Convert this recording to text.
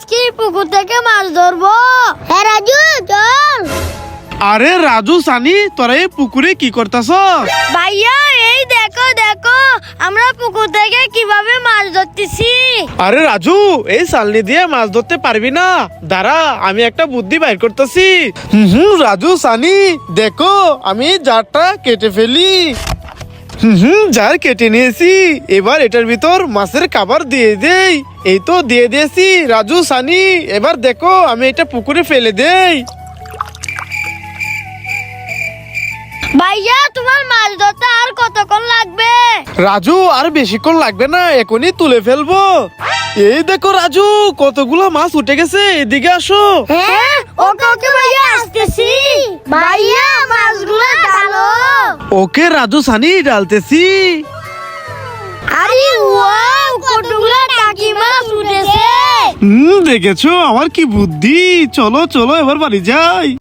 আজকে পুকুর থেকে মাছ ধরবো। হ্যাঁ রাজু চল। আরে রাজু সানি তোরা এই পুকুরে কি করতেছ? ভাইয়া এই দেখো দেখো আমরা পুকুর থেকে কিভাবে মাছ ধরতেছি। আরে রাজু এই সালনি দিয়ে মাছ ধরতে পারবি না, দাঁড়া আমি একটা বুদ্ধি বাইর করতেছি। রাজু সানি দেখো আমি জারটা কেটে ফেলি। জার কেটে নিয়েছি, এবার এটার ভিতর মাছের খাবার দিয়ে দেই। এই তো দিয়ে দিয়েছি রাজু সানি, এবার দেখো আমি এটা পুকুরে ফেলে দেই। ভাইয়া তোমার মাছ ধরতে আর কতক্ষণ লাগবে? রাজু আর বেশিক্ষণ লাগবে না, এখনই তুলে ফেলবো। এই দেখো রাজু কতগুলো মাছ উঠে গেছে, এদিকে আসো। হ্যাঁ ওকে ওকে ভাইয়া আসতেছি। ভাইয়া মাছগুলো ডালো। ওকে রাজু সানি ডালতেছি। আরে ওয়াও কতগুলো টাকি মাছ উঠেছে। দেখেছো আমার কি বুদ্ধি, চলো চলো এবার বাড়ি যাই।